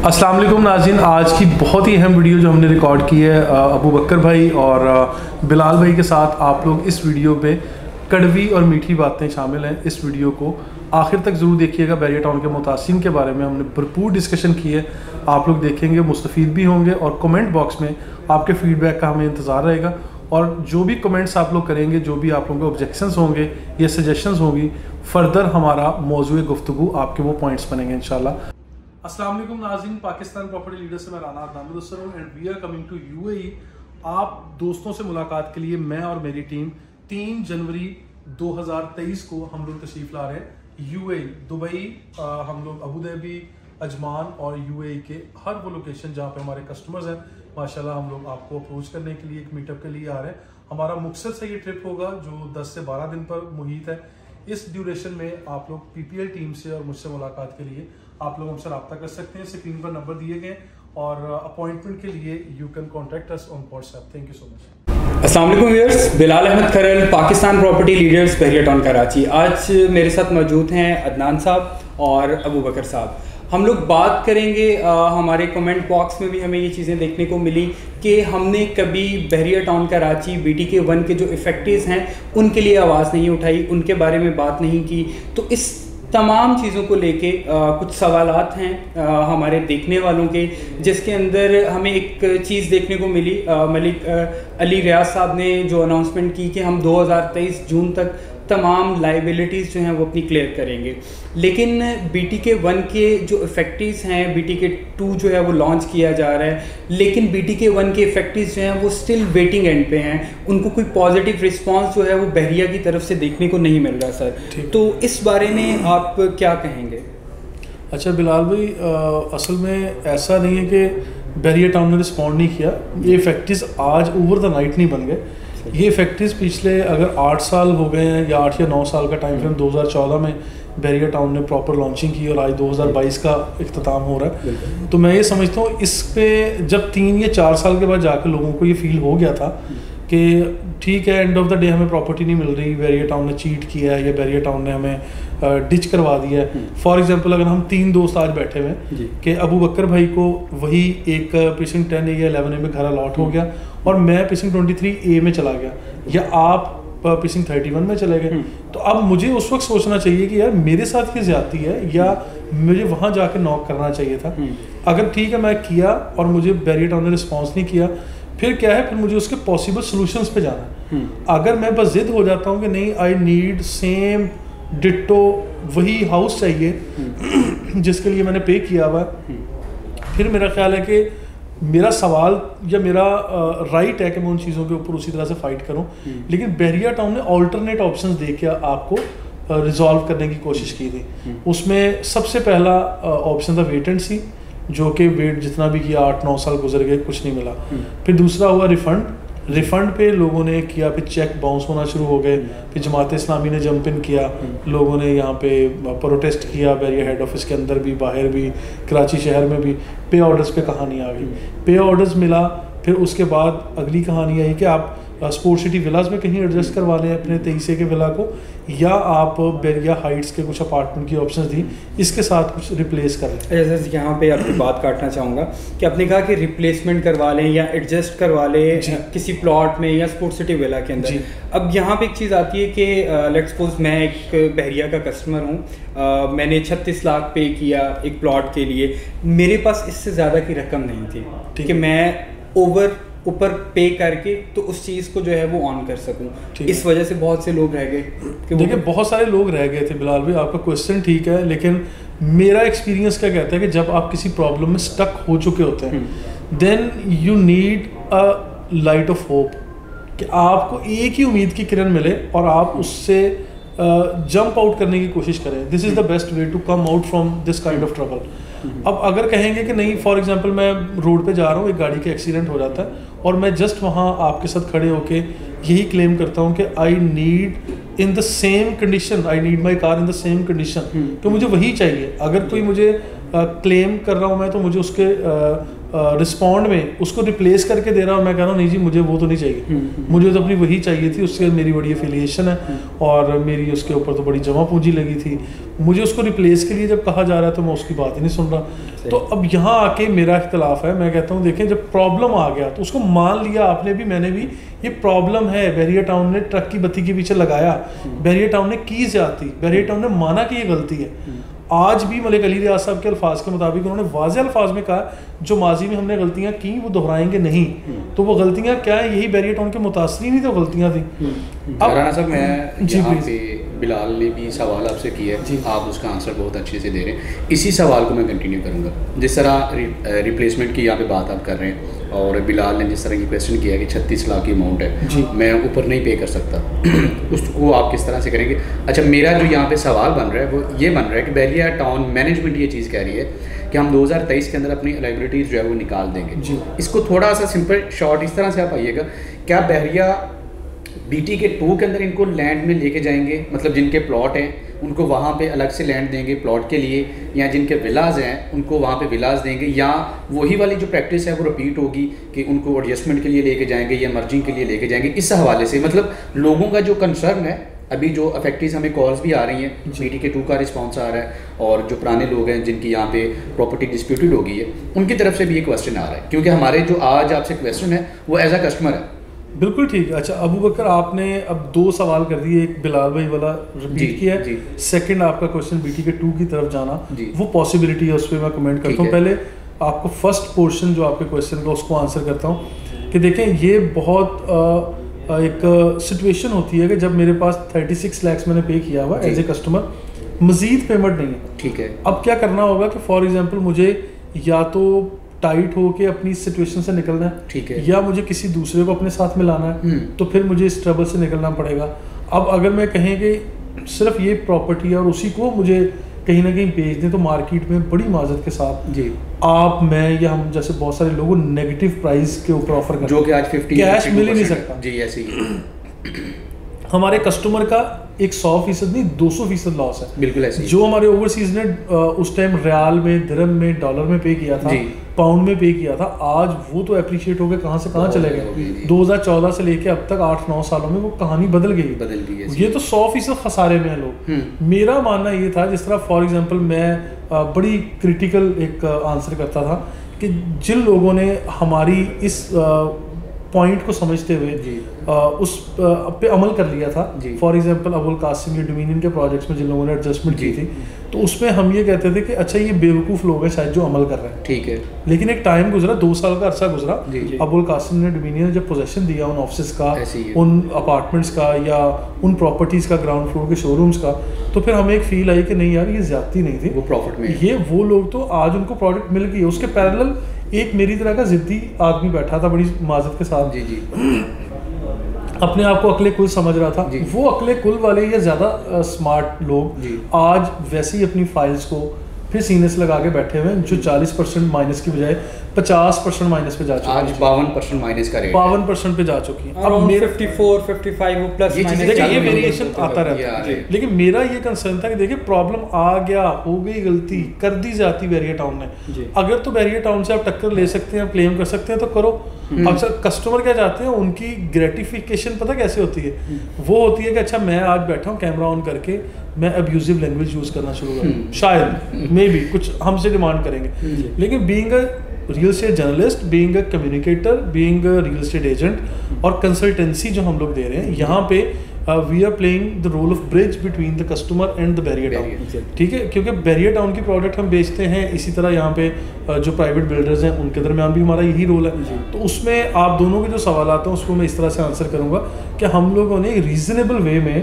अस्सलाम वालेकुम नाज़रीन, आज की बहुत ही अहम वीडियो जो हमने रिकॉर्ड की है अबू बकर भाई और बिलाल भाई के साथ। आप लोग इस वीडियो पे कड़वी और मीठी बातें शामिल हैं। इस वीडियो को आखिर तक ज़रूर देखिएगा। बैरिया टाउन के मुतासिन के बारे में हमने भरपूर डिस्कशन की है, आप लोग देखेंगे, मुस्तफ़ीद भी होंगे और कमेंट बॉक्स में आपके फीडबैक का हमें इंतज़ार रहेगा। और जो भी कमेंट्स आप लोग करेंगे, जो भी आप लोगों के ऑब्जेक्शंस होंगे या सजेशंस होंगी, फर्दर हमारा मौजूद गुफ्तगू आपके वो पॉइंट्स बनेंगे इंशाल्लाह। अस्सलाम वालेकुम नाज़रीन, पाकिस्तान प्रॉपर्टी लीडर से मैं Rana Adnan and we are coming to UAE. आप दोस्तों से मुलाकात के लिए मैं और मेरी टीम 3 जनवरी 2023 को हम लोग तशरीफ़ ला रहे हैं यूएई, दुबई, हम लोग अबू धाबी, अजमान और यूएई के हर वो लोकेशन जहाँ पे हमारे कस्टमर्स हैं माशाल्लाह, हम लोग आपको अप्रोच करने के लिए एक मीटअप के लिए आ रहे हैं। हमारा मुख्तसर से ये ट्रिप होगा जो 10 से 12 दिन पर मुहित है। इस ड्यूरेशन में आप लोग पीपीएल टीम से और मुझसे मुलाकात के लिए आप लोग हमसे रब्ता कर सकते हैं। स्क्रीन पर नंबर दिए गए और अपॉइंटमेंट के लिए you can contact us on WhatsApp. Thank you so much. अस्सलाम वालेकुम viewers, Bilal Ahmed Kharal, Pakistan property leaders, Bahria town Karachi. आज मेरे साथ मौजूद हैं अदनान साहब और अबू बकर साहब। हम लोग बात करेंगे, हमारे कमेंट बॉक्स में भी हमें ये चीज़ें देखने को मिली कि हमने कभी बैरिया टाउन कराची BTK1 के जो इफेक्टिव्स हैं उनके लिए आवाज़ नहीं उठाई, उनके बारे में बात नहीं की। तो इस तमाम चीज़ों को लेके कुछ सवालात हैं हमारे देखने वालों के, जिसके अंदर हमें एक चीज़ देखने को मिली। मलिक अली रियाज साहब ने जो अनाउंसमेंट की कि हम 2023 जून तक तमाम लाइबिलिटीज़ जो हैं वो अपनी क्लियर करेंगे, लेकिन BTK1 के जो इफेक्टिव्स हैं, BTK2 जो है वो लॉन्च किया जा रहा है, लेकिन BTK1 के इफेक्टिव्स जो हैं वो स्टिल वेटिंग एंड पे हैं। उनको कोई पॉजिटिव रिस्पांस जो है वो बहरिया की तरफ से देखने को नहीं मिल रहा सर। तो इस बारे में आप क्या कहेंगे? अच्छा बिलाल भाई, असल में ऐसा नहीं है कि बैरिया टाउन ने रिस्पॉन्ड नहीं किया। ये इफेक्टिव्स आज ओवर द नाइट नहीं बन गए। ये फैक्ट्रीज पिछले अगर 8 साल हो गए हैं या 8 या 9 साल का टाइम फ्रेम, 2014 में बैरिया टाउन ने प्रॉपर लॉन्चिंग की और आज 2022 का इख्तिताम हो रहा है। तो मैं ये समझता हूँ इस पे जब 3 या 4 साल के बाद जाकर लोगों को ये फील हो गया था कि ठीक है, एंड ऑफ द डे हमें प्रॉपर्टी नहीं मिल रही, बैरिया टाउन ने चीट किया है या बैरिया टाउन ने हमें डिच करवा दिया है। फॉर एग्जांपल अगर हम 3 दोस्त आज बैठे हुए हैं कि अबू बकर भाई को वही एक प्रीसिंक्ट 10A या 11A में घर अलॉट हो गया और मैं प्रीसिंक्ट 23A में चला गया या आप प्रीसिंक्ट 31 में चले गए, तो अब मुझे उस वक्त सोचना चाहिए कि यार मेरे साथ ये ज्यादती है या मुझे वहाँ जाके नॉक करना चाहिए था। अगर ठीक है मैं किया और मुझे बैरिया टाउन ने रिस्पॉन्स नहीं किया, फिर क्या है, फिर मुझे उसके पॉसिबल सॉल्यूशंस पे जाना है। अगर मैं बस जिद हो जाता हूँ कि नहीं, आई नीड सेम डिट्टो वही हाउस चाहिए जिसके लिए मैंने पे किया हुआ, फिर मेरा ख्याल है कि मेरा सवाल या मेरा राइट है कि मैं उन चीज़ों के ऊपर उसी तरह से फाइट करूं। लेकिन बैरिया टाउन ने ऑल्टरनेट ऑप्शंस दे के आपको रिजॉल्व करने की कोशिश की थी। उसमें सबसे पहला ऑप्शन था वेट एंड सी, जो कि वेट जितना भी किया 8-9 साल गुजर गए, कुछ नहीं मिला। फिर दूसरा हुआ रिफंड पे लोगों ने किया, फिर चेक बाउंस होना शुरू हो गए, फिर जमात इस्लामी ने जंप इन किया, लोगों ने यहाँ पे प्रोटेस्ट किया, बैरिया हेड ऑफिस के अंदर भी, बाहर भी, कराची शहर में भी। पे ऑर्डर्स पे कहानी आ गई, पे ऑर्डर्स मिला। फिर उसके बाद अगली कहानी आई कि आप स्पोर्ट सिटी विलाज में कहीं एडजस्ट करवा लें अपने 23A के विला को, या आप बैरिया हाइट्स के कुछ अपार्टमेंट की ऑप्शंस दी, इसके साथ कुछ रिप्लेस कर लें। जैसे यहाँ पे आपकी बात काटना चाहूँगा कि आपने कहा कि रिप्लेसमेंट करवा लें या एडजस्ट करवा लें किसी प्लॉट में या स्पोर्ट सिटी विला के अंदर। अब यहाँ पे एक चीज़ आती है कि लेट्स सपोज मैं एक बहरिया का कस्टमर हूँ, मैंने 36 लाख पे किया एक प्लॉट के लिए, मेरे पास इससे ज़्यादा की रकम नहीं थी कि मैं ऊपर पे करके तो उस चीज़ को जो है वो ऑन कर सकूं। इस वजह से बहुत से लोग रह गए। देखिए बहुत सारे लोग रह गए थे बिलाल भाई, आपका क्वेश्चन ठीक है, लेकिन मेरा एक्सपीरियंस क्या कहता है कि जब आप किसी प्रॉब्लम में स्टक हो चुके होते हैं, then you need a light of hope, कि आपको एक ही उम्मीद की किरण मिले और आप उससे जंप आउट करने की कोशिश करें। This is the best way to come out from this kind of trouble. अब अगर कहेंगे कि नहीं, फॉर एग्जांपल मैं रोड पे जा रहा हूँ, एक गाड़ी का एक्सीडेंट हो जाता है और मैं जस्ट वहाँ आपके साथ खड़े होके यही क्लेम करता हूँ कि I need in the same condition, I need my car in the same condition, तो मुझे वही चाहिए। अगर कोई मुझे क्लेम कर रहा हूँ मैं, तो मुझे उसके रिस्पॉन्ड में उसको रिप्लेस करके दे रहा हूँ, मैं कह रहा हूँ नहीं जी मुझे वो तो नहीं चाहिए, मुझे तो अपनी वही चाहिए थी, उससे मेरी बड़ी एफिलिएशन है और मेरी उसके ऊपर तो बड़ी जमा पूंजी लगी थी, मुझे उसको रिप्लेस के लिए जब कहा जा रहा है तो मैं उसकी बात ही नहीं सुन रहा। तो अब यहाँ आके मेरा इख्तलाफ है, मैं कहता हूँ देखें जब प्रॉब्लम आ गया तो उसको मान लिया आपने भी मैंने भी, ये प्रॉब्लम है, बहरिया टाउन ने ट्रक की बत्ती के पीछे लगाया, बहरिया टाउन ने की ज्यादती, बहरिया टाउन ने माना कि ये गलती है। आज भी मलिक अली रियाज साहब के अल्फाज के मुताबिक उन्होंने वाज़े अल्फाज में कहा जो माजी में हमने गलतियां की वो दोहराएंगे नहीं। तो वो गलतियां क्या है, यही बहरिया टाउन के मुतासरीन ही तो गलतियां थी। अब राना साहब मैं यहाँ पे बिलाल ने भी सवाल आपसे किया है, आप उसका आंसर बहुत अच्छे से दे रहे हैं, इसी सवाल को मैं कंटिन्यू करूँगा। जिस तरह रिप्लेसमेंट की यहाँ पे बात आप कर रहे हैं और बिलाल ने जिस तरह की क्वेश्चन किया कि 36 लाख की अमाउंट है, मैं ऊपर नहीं पे कर सकता उसको आप किस तरह से करेंगे? अच्छा, मेरा जो यहाँ पे सवाल बन रहा है वो ये बन रहा है कि बहरिया टाउन मैनेजमेंट ये चीज़ कह रही है कि हम 2023 के अंदर अपनी लाइबिलिटीज़ जो है वो निकाल देंगे। इसको थोड़ा सा सिंपल शॉर्ट इस तरह से आप आइएगा, क्या बहरिया BT के 2 के अंदर इनको लैंड में लेके जाएंगे, मतलब जिनके प्लॉट हैं उनको वहाँ पे अलग से लैंड देंगे प्लॉट के लिए, या जिनके विलाज हैं उनको वहाँ पे विलाज देंगे, या वही वाली जो प्रैक्टिस है वो रिपीट होगी कि उनको एडजस्टमेंट के लिए लेके जाएंगे या मर्जिंग के लिए लेके जाएंगे? इस हवाले से मतलब लोगों का जो कंसर्न है, अभी जो अफेक्टीज हमें कॉल्स भी आ रही हैं, BT के 2 का रिस्पॉन्स आ रहा है और जो पुराने लोग हैं जिनकी यहाँ पे प्रॉपर्टी डिस्प्यूटेड हो गई है उनकी तरफ से भी ये क्वेश्चन आ रहा है, क्योंकि हमारे जो आज आपसे क्वेश्चन है वो एज अ कस्टमर है। बिल्कुल ठीक। अच्छा अबू बकर, आपने अब 2 सवाल कर दिए, एक बिलाल भाई वाला रिपीट किया है, सेकंड आपका क्वेश्चन BT के 2 की तरफ जाना, वो पॉसिबिलिटी है, उस पर मैं कमेंट करता हूँ। पहले आपको फर्स्ट पोर्शन जो आपके क्वेश्चन का उसको आंसर करता हूँ कि देखें ये बहुत एक सिचुएशन होती है कि जब मेरे पास 36 लाख मैंने पे किया हुआ as a customer, Majid payment नहीं है, ठीक है, अब क्या करना होगा कि फॉर एग्जांपल मुझे या तो टाइट होके अपनी सिचुएशन से निकलना है, ठीक है, या मुझे किसी दूसरे को अपने साथ में लाना है, तो फिर मुझे इस ट्रबल से निकलना पड़ेगा। अब अगर मैं कहें कि सिर्फ ये प्रॉपर्टी है और उसी को मुझे कहीं ना कहीं बेच दें तो मार्केट में बड़ी माजत के साथ जी आप, मैं या हम जैसे बहुत सारे लोगों नेगेटिव प्राइस के ऊपर ऑफर करते जो कि आज 50 कैश मिल ही नहीं सकता जी, ऐसे ही हमारे कस्टमर का 100% नहीं 200% लॉस है। बिल्कुल ऐसे जो हमारे ओवरसीज ने उस टाइम रियाल में, दिरहम में, डॉलर में पे किया था, पाउंड में पे किया था, आज वो तो एप्रिशिएट हो गए कहाँ से कहाँ चले गए। 2014 से लेके अब तक 8-9 सालों में वो कहानी बदल गई। ये तो 100% खसारे में है लोग। मेरा मानना ये था, जिस तरह फॉर एग्जांपल मैं बड़ी क्रिटिकल एक आंसर करता था कि जिन लोगों ने हमारी इस पॉइंट को समझते हुए उस पे अमल कर लिया था, फॉर एग्जांपल अबुल कासिम या डोमिनियन के प्रोजेक्ट्स में जिन लोगों ने एडजस्टमेंट की थी, तो उसमें हम ये कहते थे कि अच्छा ये बेवकूफ़ लोग हैं शायद जो अमल कर रहे हैं, ठीक है, लेकिन एक टाइम गुजरा, 2 साल का अरसा गुजरा, अबुल कासिम ने डोमिनियन ने जब पोजेशन दिया उन ऑफिस का, उन अपार्टमेंट्स का या उन प्रॉपर्टीज़ का, ग्राउंड फ्लोर के शोरूम्स का, तो फिर हमें एक फील आई कि नहीं यार ये ज्यादती नहीं थी, वो प्रॉफिट में, ये वो लोग तो आज उनको प्रोडक्ट मिल गई। उसके पैरेलल एक मेरी तरह का जिद्दी आदमी बैठा था बड़ी माजत के साथ, जी अपने आप को अकले कुल समझ रहा था। वो अकले कुल वाले या ज़्यादा स्मार्ट लोग आज वैसे ही अपनी फाइल्स को फिर सीने से लगा के बैठे हुए हैं, जो 40% माइनस की बजाय 50% माइनस पे जा चुकी है। आज 52% माइनस का रेट 52% पे जा चुकी है। अब 54-55 प्लस ये वेरिएशन आता रहता है, लेकिन मेरा ये कंसर्न था कि देखिए प्रॉब्लम आ गया, हो गई गलती, कर दी जाती बहरिया टाउन ने। अगर तो बहरिया टाउन से आप टक्कर ले सकते हैं, क्लेम कर सकते हैं तो करो। अब सर कस्टमर क्या चाहते हैं, उनकी ग्रेटिफिकेशन पता कैसे होती है, वो होती है कि अच्छा मैं आज बैठा हूँ कैमरा ऑन करके, मैं अब्यूजिव लैंग्वेज यूज करना शुरू करूँ, शायद मे बी कुछ हमसे डिमांड करेंगे, लेकिन being a real estate journalist, being a communicator, being a real estate agent और कंसल्टेंसी जो हम लोग दे रहे हैं, यहाँ पे we are playing the role of bridge between the customer and the Bahria Town, ठीक है, क्योंकि बहरिया टाउन की प्रोडक्ट हम बेचते हैं, इसी तरह यहाँ पे जो प्राइवेट बिल्डर्स हैं उनके दरमियान भी हमारा यही रोल है। तो उसमें आप दोनों के जो सवाल आते हैं उसको मैं इस तरह से आंसर करूँगा कि हम लोगों ने रीजनेबल वे में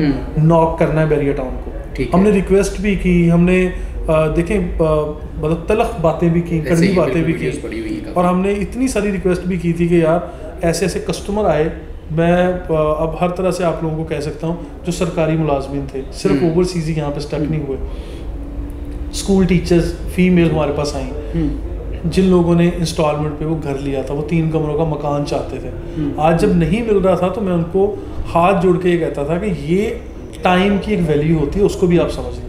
नॉक करना है बहरिया टाउन को। हमने रिक्वेस्ट भी की, हमने देखें मतलब तलख बातें भी की, कड़वी बातें भी की, और हमने इतनी सारी रिक्वेस्ट भी की थी कि यार ऐसे ऐसे कस्टमर आए, मैं अब हर तरह से आप लोगों को कह सकता हूँ जो सरकारी मुलाजमिन थे, सिर्फ ओवरसीज यहाँ पे स्टक नहीं हुए, स्कूल टीचर्स फीमेल हमारे पास आई, जिन लोगों ने इंस्टॉलमेंट पे वो घर लिया था, वो 3 कमरों का मकान चाहते थे, आज जब नहीं मिल रहा था तो मैं उनको हाथ जोड़ के ये कहता था कि ये टाइम की एक वैल्यू होती है, उसको भी आप समझ लें,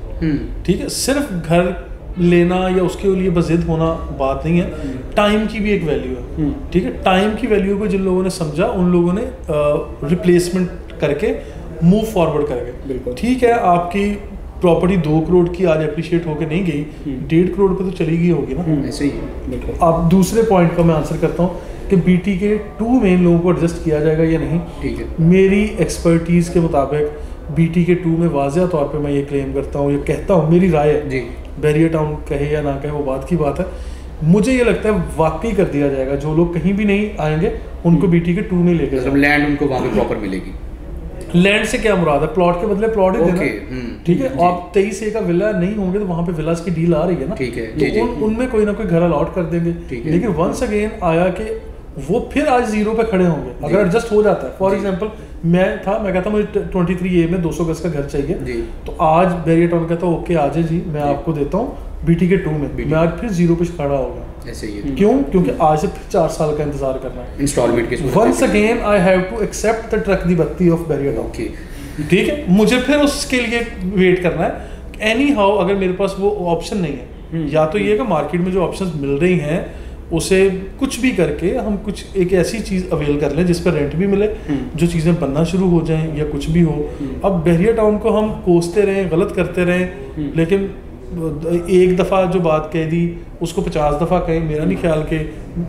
ठीक है, सिर्फ घर लेना या उसके लिए बजिद होना बात नहीं है, टाइम की भी एक वैल्यू है, ठीक है। टाइम की वैल्यू को जिन लोगों ने समझा उन लोगों ने रिप्लेसमेंट करके मूव फॉरवर्ड कर गए। ठीक है, आपकी प्रॉपर्टी 2 करोड़ की आज अप्रिशिएट होके नहीं गई, 1.5 करोड़ पे तो चली गई होगी ना, ऐसे ही। अब दूसरे पॉइंट का मैं आंसर करता हूँ कि बीटी के 2 में इन लोगों को एडजस्ट किया जाएगा या नहीं। ठीक है, मेरी एक्सपर्टीज़ के मुताबिक बीटी के 2 में वाज़ह तौर पे मैं ये क्लेम करता हूँ, ये कहता हूँ, मेरी राय है जी, बैरियर टाउन कहे या ना कहे वो बात की बात है, मुझे ये लगता है वाकई कर दिया जाएगा। जो लोग कहीं भी नहीं आएंगे उनको बीटी के 2 में लेके मतलब लैंड उनको वहाँ पे प्रॉपर मिलेगी। लैंड से क्या मुराद है, प्लॉट के बदले प्लॉट ही देना, ठीक है। आप 23 ए का विला नहीं होंगे तो वहाँ पे विलास की डील आ रही है ना, ठीक है, तो उनमें कोई ना कोई घर अलॉट कर देंगे। लेकिन वंस अगेन आया कि वो फिर आज 0 पे खड़े होंगे अगर एडजस्ट हो जाता है। फॉर एग्जांपल मैं कहता मुझे 23A में 200 गज का घर चाहिए, तो आज बैरियर टाउन कहता ओके आ जाए जी, मैं आपको देता हूँ बीटी के 2 में, मैं आज फिर 0 पे खड़ा होगा। ऐसे ही है। क्यों? क्योंकि आज से फिर 4 साल का इंतजार करना है इंस्टॉलमेंट के। Once again I have to accept the truck the बत्ती ऑफ बैरियर टाउन, ठीक है। मुझे फिर उसके लिए वेट करना है। एनी हाउ अगर मेरे पास वो ऑप्शन नहीं है, या तो ये कि मार्केट में जो ऑप्शंस मिल रही हैं उसे कुछ भी करके हम कुछ एक ऐसी चीज़ अवेल कर लें जिस पर रेंट भी मिले, जो चीज़ें बनना शुरू हो जाएं या कुछ भी हो। अब बैरियर टाउन को हम कोसते रहें, गलत करते रहें, लेकिन एक दफ़ा जो बात कह दी उसको 50 दफ़ा कहें, मेरा नहीं ख्याल कि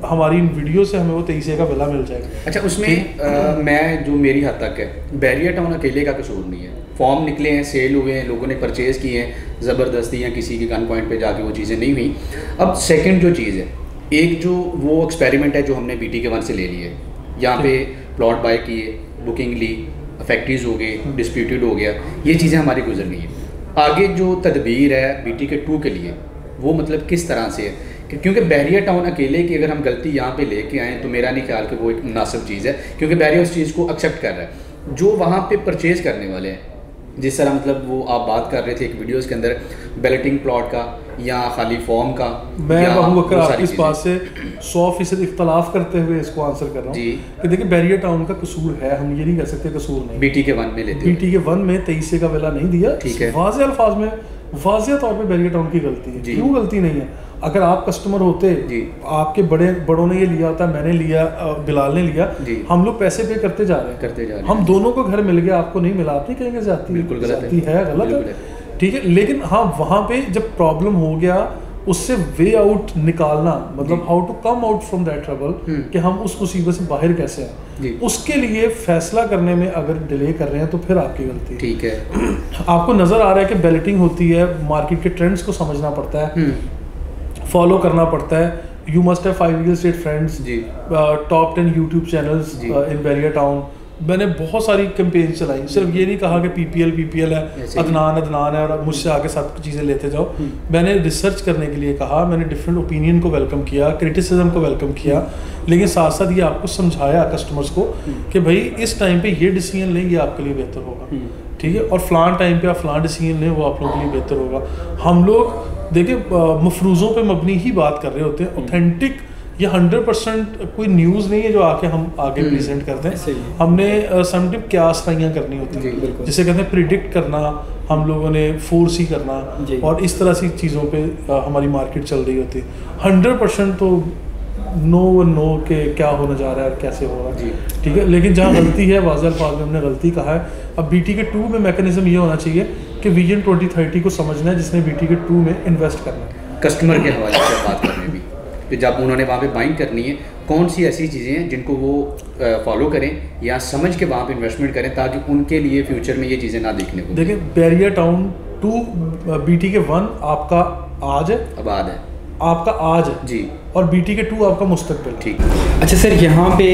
हमारी इन वीडियो से हमें वो 23 का विला मिल जाएगा। अच्छा, उसमें मैं जो मेरी हद तक है, बैरियर टाउन अकेले का कसूर नहीं है। फॉर्म निकले हैं, सेल हुए हैं, लोगों ने परचेज़ किए हैं, ज़बरदस्ती या किसी के गन पॉइंट पे जाके वो चीज़ें नहीं हुई। अब सेकंड जो चीज़ है, एक जो वो एक्सपेरिमेंट है जो हमने BT के 1 से ले लिए, यहाँ पे प्लॉट बाय किए, बुकिंग ली, फैक्ट्रीज हो गए, डिस्प्यूटेड हो गया, ये चीज़ें हमारी गुजर गई हैं। आगे जो तदबीर है BT के 2 के लिए वो मतलब किस तरह से है, क्योंकि बैरियर टाउन अकेले की अगर हम गलती यहाँ पे लेके आएँ तो मेरा नहीं ख्याल कि वो एक मुनासिब चीज़ है, क्योंकि बैरियर उस चीज़ को एक्सेप्ट कर रहा है। जो वहाँ पे परचेज़ करने वाले हैं, जिस तरह मतलब वो आप बात कर रहे थे एक वीडियोस के अंदर बैलेटिंग प्लॉट का या खाली फॉर्म का, मैं अबू बकर आपकी इस बात से 100% इख्तलाफ करते हुए इसको आंसर कर रहा हूँ कि देखिए बैरियर टाउन का कसूर है, हम ये नहीं कह सकते कसूर नहीं। BT के 1 में लेते हैं, BT के 1 में 23 का विला नहीं दिया, ठीक है। वाज़े अल्फाज में वाज़े तौर पे बैरियर टाउन की गलती है। क्यों गलती नहीं है? अगर आप कस्टमर होते, आपके बड़ों ने ये लिया होता, मैंने लिया, बिलाल ने लिया, हम लोग पैसे पे करते जा रहे हैं, हम दोनों को घर मिल गया, आपको नहीं मिला, आप नहीं कहेंगे जाती है, गलत है, ठीक है। लेकिन हाँ, वहाँ पे जब प्रॉब्लम हो गया उससे वे आउट निकालना, मतलब how to come out from that trouble, कि हम उस मुसीबत से बाहर कैसे आए, उसके लिए फैसला करने में अगर डिले कर रहे हैं तो फिर आपकी गलती है, ठीक है। आपको नजर आ रहा है कि बैलेटिंग होती है, मार्केट के ट्रेंड्स को समझना पड़ता है, फॉलो करना पड़ता है। You must have 5 real estate friends, top 10 YouTube channels in barrier town. मैंने बहुत सारी कैंपेन चलाई, सिर्फ ये नहीं कहा कि PPL है, अदनान है और मुझसे आके सब चीज़ें लेते जाओ। मैंने रिसर्च करने के लिए कहा, मैंने डिफरेंट ओपिनियन को वेलकम किया, क्रिटिसिज्म को वेलकम किया, लेकिन साथ साथ ये आपको समझाया कस्टमर्स को कि भाई इस टाइम पे ये डिसीजन लें, ये आपके लिए बेहतर होगा, ठीक है, और फलान टाइम पे आप फलान डिसीजन लें, वो आप लोगों के लिए बेहतर होगा। हम लोग देखिए मफरूज़ों पे मबनी ही बात कर रहे होते हैं, ऑथेंटिक ये 100% कोई न्यूज़ नहीं है जो आके हम आगे प्रेजेंट करते हैं। हमने समटिप क्या आसाइयाँ करनी होती हैं, जिसे कहते हैं प्रिडिक्ट करना, हम लोगों ने फोर्स ही करना, और इस तरह सी चीज़ों पे हमारी मार्केट चल रही होती है। 100% तो नो के क्या होने जा रहा है और कैसे हो रहा है, ठीक है। लेकिन जहाँ गलती है, वाज़ेह अल्फाज में हमने गलती कहा है। अब BT के 2 में मैकेनिज्म ये होना चाहिए कि विजन 2030 को समझना है, जिसने BT के 2 में इन्वेस्ट करना है। कस्टमर के हवाले से बात करने भी, तो जब उन्होंने वहाँ पे बाइंग करनी है, कौन सी ऐसी चीज़ें हैं जिनको वो फॉलो करें या समझ के वहाँ पे इन्वेस्टमेंट करें ताकि उनके लिए फ्यूचर में ये चीज़ें ना देखने को। देखिए बैरियर टाउन 2 BT के 1 आपका आज है, आबाद है, आपका आज है जी, और BT के 2 आपका मुस्तकबिल, ठीक। अच्छा सर, यहाँ पे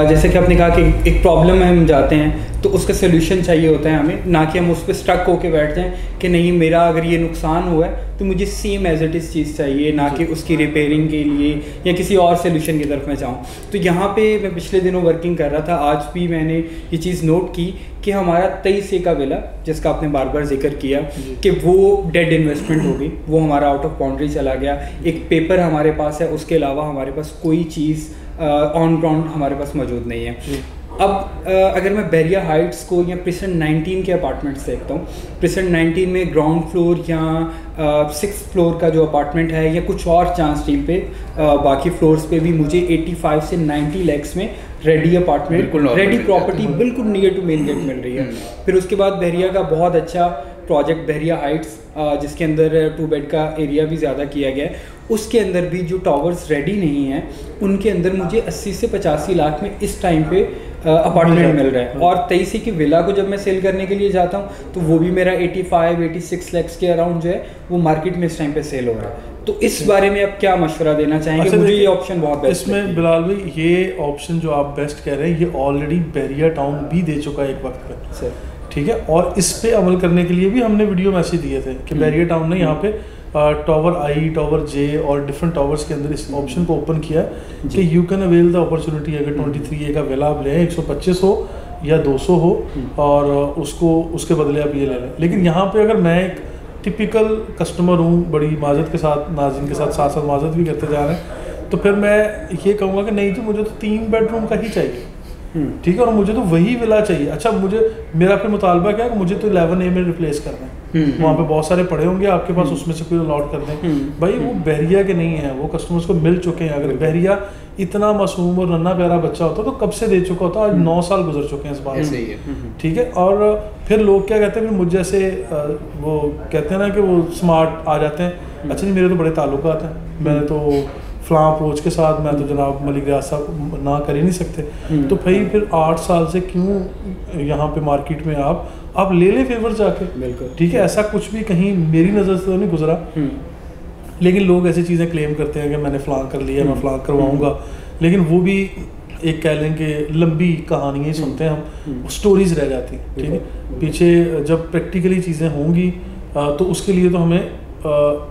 जैसे कि आपने कहा कि एक प्रॉब्लम में हम जाते हैं तो उसका सोल्यूशन चाहिए होता है हमें, ना कि हम उस पर स्टक होके बैठ जाएं कि नहीं मेरा अगर ये नुकसान हुआ है तो मुझे सेम एज इट इज़ चीज़ चाहिए, ना कि उसकी रिपेयरिंग के लिए या किसी और सोल्यूशन की तरफ मैं चाहूँ। तो यहाँ पे मैं पिछले दिनों वर्किंग कर रहा था, आज भी मैंने ये चीज़ नोट की कि हमारा 23 का विला, जिसका आपने बार बार जिक्र किया कि वो डेड इन्वेस्टमेंट हो गई, वो हमारा आउट ऑफ बाउंड्री चला गया। एक पेपर हमारे पास है, उसके अलावा हमारे पास कोई चीज़ ऑन ग्राउंड हमारे पास मौजूद नहीं है। अब अगर मैं बैरिया हाइट्स को या प्रिसेंट 19 के अपार्टमेंट्स देखता हूँ, प्रिसेंट 19 में ग्राउंड फ्लोर या 6th फ्लोर का जो अपार्टमेंट है या कुछ और चांस टीम पे बाकी फ्लोर्स पे भी मुझे 85 से 90 लैक्स में रेडी अपार्टमेंट, रेडी प्रॉपर्टी बिल्कुल नियर टू मेन गेट मिल रही है। फिर उसके बाद बहरिया का बहुत अच्छा प्रोजेक्ट बहरिया हाइट्स, जिसके अंदर 2 बेड का एरिया भी ज़्यादा किया गया है, उसके अंदर भी जो टावर्स रेडी नहीं हैं उनके अंदर मुझे 80 से 85 लाख में इस टाइम पे अपार्टमेंट मिल रहा है। और 23 की विला को जब मैं सेल करने के लिए जाता हूँ तो वो भी मेरा 85-86 लैक्स के अराउंड जो है वो मार्केट में इस टाइम पे सेल हो रहा है। तो इस बारे में आप क्या मशवरा देना चाहेंगे? मुझे ये ऑप्शन बहुत बेस्ट इसमें बिलाल भाई ये ऑप्शन जो आप बेस्ट कह रहे हैं ये ऑलरेडी बहरिया टाउन भी दे चुका है एक वक्त पे सर, ठीक है। और इस पे अमल करने के लिए भी हमने वीडियो मैसेज दिए थे कि बहरिया टाउन ने यहाँ पे टावर आई, टावर जे और डिफरेंट टावर्स के अंदर इस ऑप्शन को ओपन किया है कि you can avail the opportunity. अगर 23A का विला आप लें, 125 हो या 200 हो, और उसको उसके बदले आप ये ले लें। लेकिन यहाँ पे अगर मैं एक टिपिकल कस्टमर हूँ, बड़ी माजत के साथ, नाज़रीन के साथ साथ माजत भी करते जा रहे हैं, तो फिर मैं ये कहूँगा कि नहीं जी मुझे तो 3 बेडरूम का ही चाहिए, ठीक है, और मुझे तो वही विला चाहिए। अच्छा, मुझे मेरा फिर मुतालबा क्या है कि मुझे तो 11A में रिप्लेस करना है, वहाँ पे बहुत सारे पड़े होंगे आपके पास, उसमें से कोई अलॉट कर दें। भाई वो बहरिया के नहीं है, वो कस्टमर्स को मिल चुके हैं। अगर बहरिया इतना मासूम और नन्हा प्यारा बच्चा होता तो कब से दे चुका होता। आज 9 साल गुजर चुके हैं इस बात में, ठीक है। और फिर लोग क्या कहते हैं, फिर मुझ जैसे वो कहते हैं ना कि वो स्मार्ट आ जाते हैं, अच्छा जी मेरे तो बड़े ताल्लुकात हैं, मैंने तो फलां अप्रोच के साथ मैं तो जनाब मलिक रियाज साहब ना कर ही नहीं सकते। तो भाई फिर 8 साल से क्यों यहाँ पे मार्केट में आप ले लें फेवर जाके, ठीक है। ऐसा कुछ भी कहीं मेरी नज़र से तो नहीं गुजरा, लेकिन लोग ऐसी चीज़ें क्लेम करते हैं कि मैंने फलां कर लिया, मैं फलां करवाऊँगा, लेकिन वो भी एक कह लें कि लंबी कहानियाँ सुनते हैं हम, स्टोरीज रह जाती हैं, ठीक है। पीछे जब प्रैक्टिकली चीज़ें होंगी तो उसके लिए तो हमें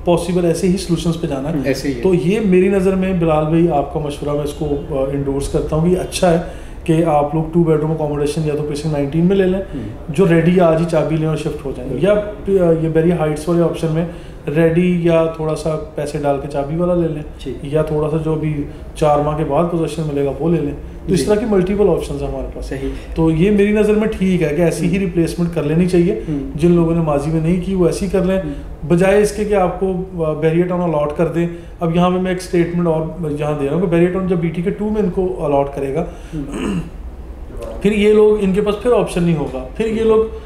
पॉसिबल ऐसे ही सॉल्यूशंस पे जाना है। तो ये मेरी नज़र में बिलाल भाई आपका मशवरा मैं इसको इंडोर्स करता हूँ। ये अच्छा है कि आप लोग 2 बेडरूम अकोमोडेशन या तो प्रिसेंट 19 में ले लें, जो रेडी आज ही चाबी लें और शिफ्ट हो जाएंगे, या ये बहरिया हाइट्स वाले ऑप्शन में रेडी या थोड़ा सा पैसे डाल के चाबी वाला ले लें, या थोड़ा सा जो भी 4 माह के बाद पोजीशन मिलेगा वो ले लें। तो इस तरह की मल्टीपल ऑप्शंस हैं हमारे पास। सही। तो ये मेरी नज़र में ठीक है कि ऐसी ही रिप्लेसमेंट कर लेनी चाहिए। जिन लोगों ने माजी में नहीं की वो ऐसी कर लें, बजाय इसके कि आपको बहरिया टाउन अलॉट कर दें। अब यहाँ पे मैं एक स्टेटमेंट और यहाँ दे रहा हूँ कि बहरिया टाउन जब BTK 2 में इनको अलॉट करेगा, फिर ये लोग, इनके पास फिर ऑप्शन नहीं होगा, फिर ये लोग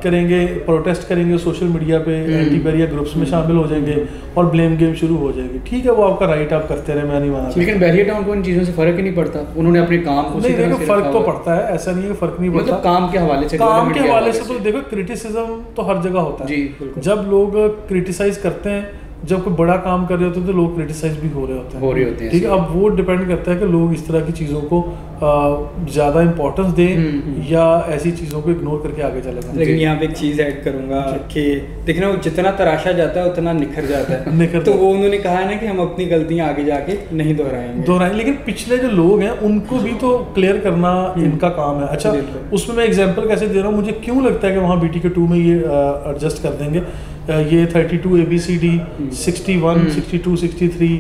करेंगे, प्रोटेस्ट करेंगे सोशल मीडिया पे, एंटी बहरिया ग्रुप्स में शामिल हो जाएंगे और ब्लेम गेम शुरू हो जाएगी। ठीक है, वो आपका राइट, आप करते रहे, मैं नहीं माना। लेकिन बहरिया टाउन को इन चीज़ों से फ़र्क ही नहीं पड़ता, उन्होंने अपने काम को नहीं देखो, फ़र्क तो पड़ता है, ऐसा नहीं है कि फ़र्क नहीं पड़ता। मतलब काम के हवाले से, काम के हवाले से तो देखो क्रिटिसिज्म तो हर जगह होता है। जब लोग क्रिटिसाइज करते हैं, जब कोई बड़ा काम कर रहे होते हैं तो लोग क्रिटिसाइज भी हो रहे होते हैं, ठीक है। अब वो डिपेंड करता है कि लोग इस तरह की चीज़ों को ज़्यादा इंपॉर्टेंस दें या ऐसी चीज़ों को इग्नोर करके आगे चले जाएं। लेकिन यहाँ पे एक चीज़ ऐड करूँगा कि देखना, वो जितना तराशा जाता है उतना निखर जाता है। तो वो उन्होंने कहा है ना कि हम अपनी गलतियाँ आगे जाके नहीं दोहराएंगे, लेकिन पिछले जो लोग हैं उनको भी तो क्लियर करना इनका काम है। अच्छा, उसमें मैं एग्जाम्पल कैसे दे रहा हूँ, मुझे क्यों लगता है कि वहाँ BTK 2 में ये एडजस्ट कर देंगे। ये 32 ABCD, 61, 62, 63,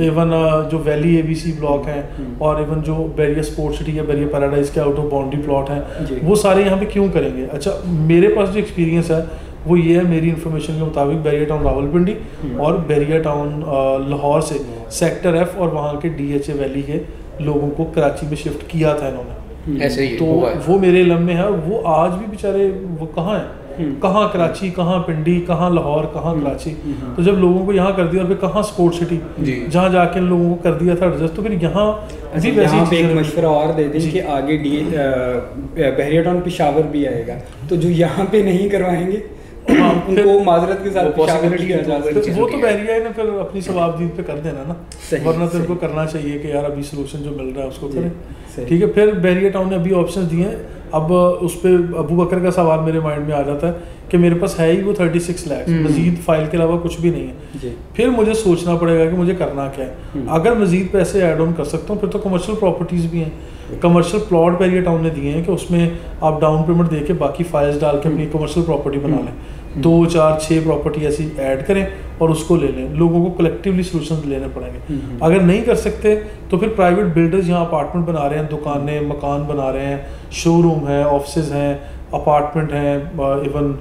इवन जो वैली ABC ब्लॉक हैं और इवन जो बहरिया स्पोर्ट्स सिटी या बहरिया पैराडाइज के आउट ऑफ बाउंड्री प्लॉट हैं, वो सारे यहाँ पे क्यों करेंगे। अच्छा, मेरे पास जो एक्सपीरियंस है वो ये है, मेरी इन्फॉर्मेशन के मुताबिक बहरिया टाउन रावलपिंडी और बहरिया टाउन लाहौर से सेक्टर F और वहाँ के DHA वैली के लोगों को कराची में शिफ्ट किया था इन्होंने, ऐसे ही। तो वो मेरे इल्म में है, वो आज भी बेचारे वो कहाँ हैं, कहाँ कराची, कहाँ पिंडी, कहाँ लाहौर, कहाँ कराची। तो जब लोगों को यहाँ कर दिया और फिर कहाँ स्पोर्ट्स सिटी, जहाँ जाके इन लोगों को कर दिया था एडजस्ट, तो फिर यहाँ भी वैसे एक मशवरा और दे दें कि आगे बहरिया टाउन पेशावर भी आएगा, तो जो यहाँ पे नहीं करवाएंगे उनको माजरत के साथ पॉसिबिलिटी है, वो तो बहरिया ने फिर अपनी सवाबदीद पे कर देना ना, वरना तो इनको करना चाहिए कि यार अभी सोल्यूशन जो मिल रहा है उसको करें, ठीक है। फिर बहरिया टाउन ने अभी ऑप्शन दिए हैं। अब उस पर अबू बकर का सवाल मेरे माइंड में आ जाता है कि मेरे पास है ही वो 36 लाख, मजीद फाइल के अलावा कुछ भी नहीं है। फिर मुझे सोचना पड़ेगा कि मुझे करना क्या है। अगर मजीद पैसे ऐड ऑन कर सकता हूँ फिर तो कमर्शियल प्रॉपर्टीज़ भी हैं, कमर्शियल प्लॉट बहरिया टाउन ने दिए हैं कि उसमें आप डाउन पेमेंट दे के बाकी फाइल्स डाल के अपनी कमर्शियल प्रॉपर्टी बना लें। 2 4 6 प्रॉपर्टी ऐसी ऐड करें और उसको ले लें। लोगों को कलेक्टिवली सॉल्यूशंस लेने पड़ेंगे। अगर नहीं कर सकते तो फिर प्राइवेट बिल्डर्स यहाँ अपार्टमेंट बना रहे हैं, दुकानें मकान बना रहे हैं, शोरूम है, ऑफिस हैं, अपार्टमेंट हैं, इवन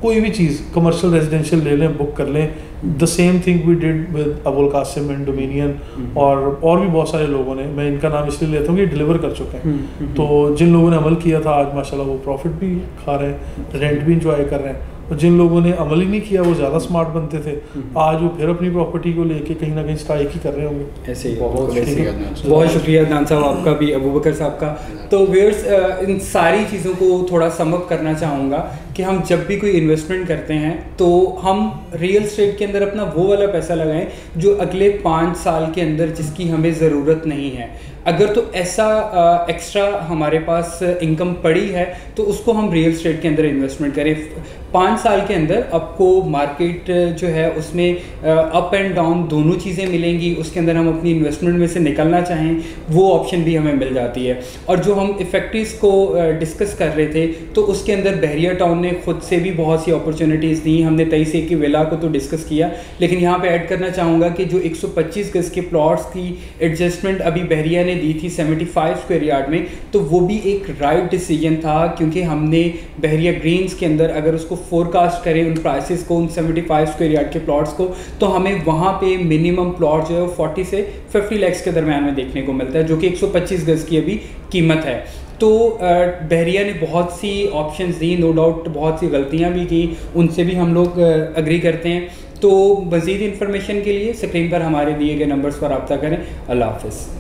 कोई भी चीज़ कमर्शियल रेजिडेंशियल ले लें, बुक कर लें। The same thing we did with Abul Qasim and Dominion और भी बहुत सारे लोगों ने, मैं इनका नाम इसलिए लेता हूँ कि डिलीवर कर चुके हैं। तो जिन लोगों ने अमल किया था आज माशाल्लाह वो प्रॉफिट भी खा रहे हैं, रेंट भी इंजॉय कर रहे हैं। और जिन लोगों ने अमल ही नहीं किया वो ज़्यादा स्मार्ट बनते थे, आज वो फिर अपनी प्रॉपर्टी को लेके कहीं ना कहीं स्ट्राइक ही कर रहे होंगे। ऐसे ही बहुत शुक्रिया अदनान साहब आपका भी, अबू बकर साहब का। तो व्यूअर्स, इन सारी चीज़ों को थोड़ा समअप करना चाहूँगा कि हम जब भी कोई इन्वेस्टमेंट करते हैं तो हम रियल एस्टेट के अंदर अपना वो वाला पैसा लगाएं जो अगले 5 साल के अंदर जिसकी हमें ज़रूरत नहीं है। अगर तो ऐसा एक्स्ट्रा हमारे पास इनकम पड़ी है तो उसको हम रियल एस्टेट के अंदर इन्वेस्टमेंट करें। 5 साल के अंदर आपको मार्केट जो है उसमें अप एंड डाउन दोनों चीज़ें मिलेंगी, उसके अंदर हम अपनी इन्वेस्टमेंट में से निकलना चाहें वो ऑप्शन भी हमें मिल जाती है। और जो हम इफेक्टिव्स को डिस्कस कर रहे थे तो उसके अंदर बहरिया टाउन ने खुद से भी बहुत सी अपॉर्चुनिटीज़ दी। हमने 23 की विला को तो डिस्कस किया, लेकिन यहाँ पे ऐड करना चाहूँगा कि जो 125 गज के प्लॉट्स की एडजस्टमेंट अभी बहरिया ने दी थी 75 स्क्वायर यार्ड में, तो वो भी एक राइट डिसीजन था, क्योंकि हमने बहरिया ग्रीन्स के अंदर अगर उसको फोरकास्ट करें उन प्राइसेस को, उन 75 स्क्वायर यार्ड के प्लॉट्स को, तो हमें वहाँ पे मिनिमम प्लॉट जो है 40 से 50 लाख के दरम्यान में देखने को मिलता है, जो कि 125 गज की अभी कीमत है। तो बहरिया ने बहुत सी ऑप्शंस दी, नो डाउट बहुत सी गलतियाँ भी की, उनसे भी हम लोग अग्री करते हैं। तो मज़ीद इन्फॉर्मेशन के लिए स्क्रीन पर हमारे दिए गए नंबर्स पर रब्ता करें। अल्लाह हाफ़िज़।